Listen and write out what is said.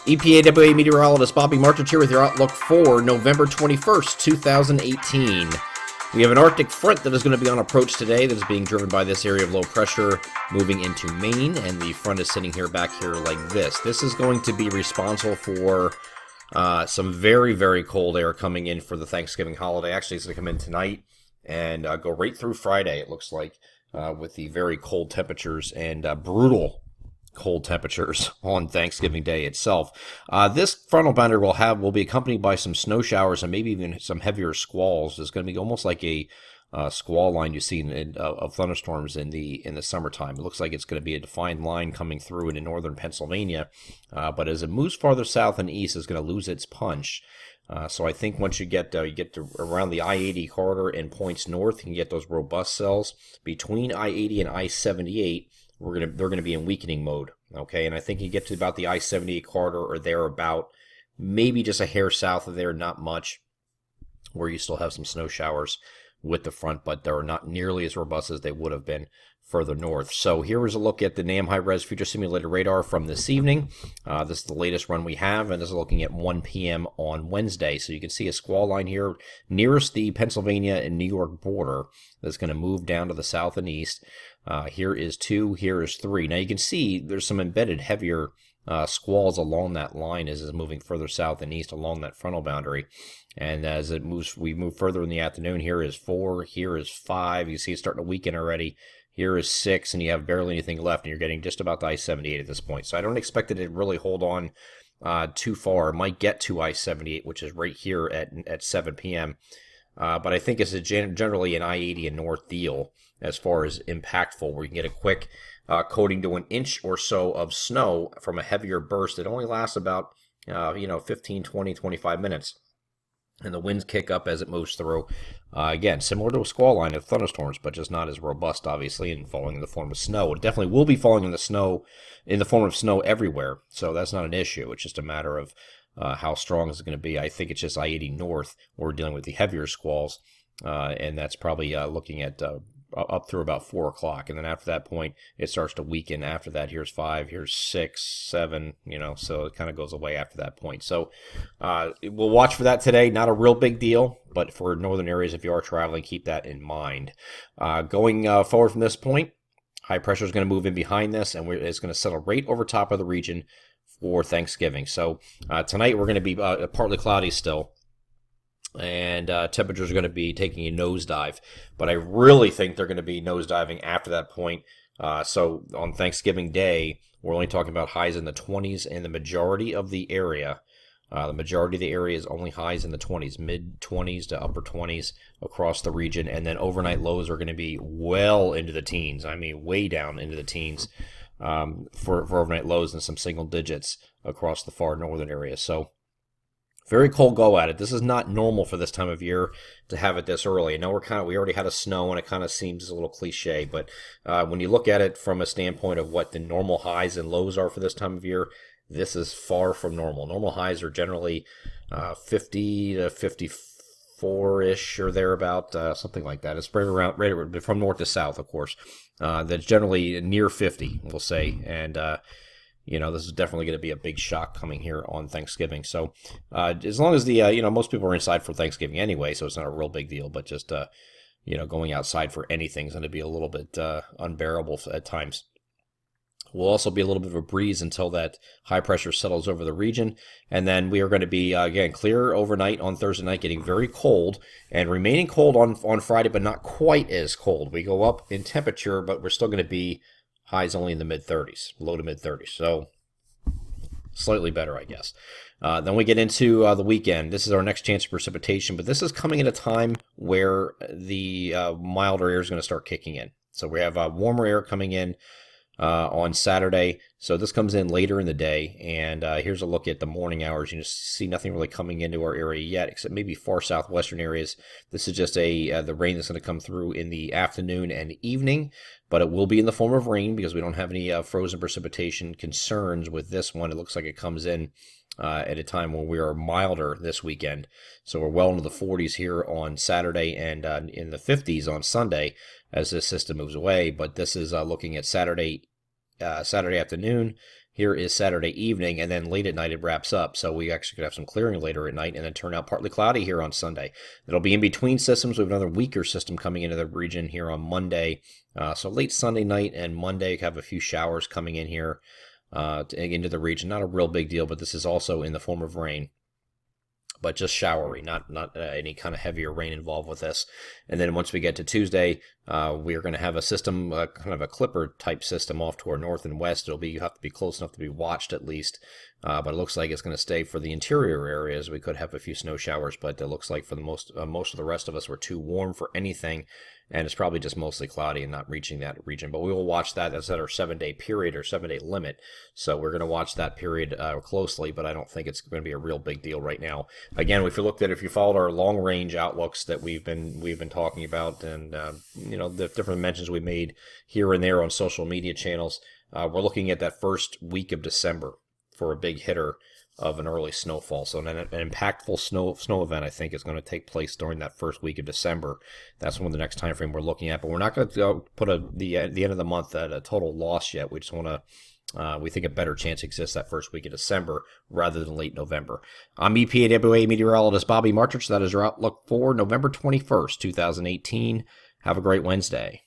EPAWA meteorologist Bobby Martich here with your outlook for November 21st, 2018. We have an Arctic front that is going to be on approach today that is being driven by this area of low pressure moving into Maine, and the front is sitting here back here like this. This is going to be responsible for some very, very cold air coming in for the Thanksgiving holiday. Actually, it's going to come in tonight and go right through Friday, it looks like, with the very cold temperatures and brutal cold temperatures on Thanksgiving Day itself. This frontal boundary will be accompanied by some snow showers and maybe even some heavier squalls. It's going to be almost like a squall line you see of thunderstorms in the summertime. It looks like it's going to be a defined line coming through into northern Pennsylvania, but as it moves farther south and east, it's going to lose its punch. So I think once you get to around the I-80 corridor and points north, you can get those robust cells between I-80 and I-78. They're gonna be in weakening mode, okay? And I think you get to about the I-78 corridor or thereabout, maybe just a hair south of there, not much, where you still have some snow showers with the front, but they're not nearly as robust as they would have been further north. So here is a look at the NAM high-res future simulated radar from this evening. This is the latest run we have, and this is looking at 1 p.m. on Wednesday. So you can see a squall line here nearest the Pennsylvania and New York border that's going to move down to the south and east. Here is 2, here is 3. Now you can see there's some embedded heavier squalls along that line as it's moving further south and east along that frontal boundary. And as it moves, we move further in the afternoon. Here is 4, here is 5. You see it's starting to weaken already. Here is 6, and you have barely anything left, and you're getting just about to I-78 at this point. So I don't expect it to really hold on too far. It might get to I-78, which is right here at 7 p.m., but I think it's generally an I-80 and north deal as far as impactful, where you can get a quick coating to an inch or so of snow from a heavier burst. It only lasts about 15, 20, 25 minutes. And the winds kick up as it moves through. Again, similar to a squall line of thunderstorms, but just not as robust, obviously, and falling in the form of snow. It definitely will be falling in the form of snow everywhere, so that's not an issue. It's just a matter of how strong is it going to be. I think it's just I-80 north where we're dealing with the heavier squalls, and that's probably looking at up through about 4 o'clock, and then after that point it starts to weaken. After that, here's 5, here's 6, 7, so it kind of goes away after that point. So we'll watch for that today. Not a real big deal, but for northern areas, if you are traveling, keep that in mind. Going forward from this point, high pressure is going to move in behind this, and it's going to settle right over top of the region for Thanksgiving. So tonight we're going to be partly cloudy still, and temperatures are going to be taking a nosedive, but I really think they're going to be nosediving after that point. So on Thanksgiving Day, we're only talking about highs in the 20s in the majority of the area. The majority of the area is only highs in the 20s, mid-20s to upper 20s across the region, and then overnight lows are going to be well into the teens. I mean, way down into the teens for overnight lows, and some single digits across the far northern area. So very cold go at it. This is not normal for this time of year to have it this early. I know we already had a snow, and it kind of seems a little cliche, but when you look at it from a standpoint of what the normal highs and lows are for this time of year, this is far from normal. Normal highs are generally 50 to 54-ish or thereabout, something like that. It's spread around right from north to south, of course. That's generally near 50, we'll say, and this is definitely going to be a big shock coming here on Thanksgiving. So as long as most people are inside for Thanksgiving anyway, so it's not a real big deal, but just, going outside for anything is going to be a little bit unbearable at times. Will also be a little bit of a breeze until that high pressure settles over the region, and then we are going to be again clear overnight on Thursday night, getting very cold and remaining cold on Friday, but not quite as cold. We go up in temperature, but we're still going to be highs only in the mid-30s, low to mid-30s, so slightly better, I guess. Then we get into the weekend. This is our next chance of precipitation, but this is coming at a time where the milder air is going to start kicking in. So we have warmer air coming in on Saturday. So this comes in later in the day, and here's a look at the morning hours. You just see nothing really coming into our area yet, except maybe far southwestern areas. This is just the rain that's going to come through in the afternoon and evening, but it will be in the form of rain because we don't have any frozen precipitation concerns with this one. It looks like it comes in at a time when we are milder this weekend. So we're well into the 40s here on Saturday and in the 50s on Sunday as this system moves away. But this is looking at Saturday afternoon here is Saturday evening, and then late at night it wraps up. So we actually could have some clearing later at night and then turn out partly cloudy here on Sunday. It'll be in between systems. We have another weaker system coming into the region here on Monday. So late Sunday night and Monday, have a few showers coming in here into the region. Not a real big deal, but this is also in the form of rain, but just showery, not any kind of heavier rain involved with this. And then once we get to Tuesday, we are going to have a system, kind of a clipper type system off to our north and west. You have to be close enough to be watched at least, but it looks like it's going to stay for the interior areas. We could have a few snow showers, but it looks like for the most of the rest of us, we're too warm for anything, and it's probably just mostly cloudy and not reaching that region. But we will watch that. That's at our 7-day period or 7-day limit, so we're going to watch that period closely, but I don't think it's going to be a real big deal right now. Again, if you followed our long range outlooks that we've been talking about, and the different mentions we made here and there on social media channels, we're looking at that first week of December for a big hitter of an early snowfall. So an impactful snow event, I think, is going to take place during that first week of December. That's one of the next time frame we're looking at. But we're not going to put the end of the month at a total loss yet. We just want to. We think a better chance exists that first week of December rather than late November. I'm EPAWA meteorologist Bobby Martrich. That is your outlook for November 21st, 2018. Have a great Wednesday.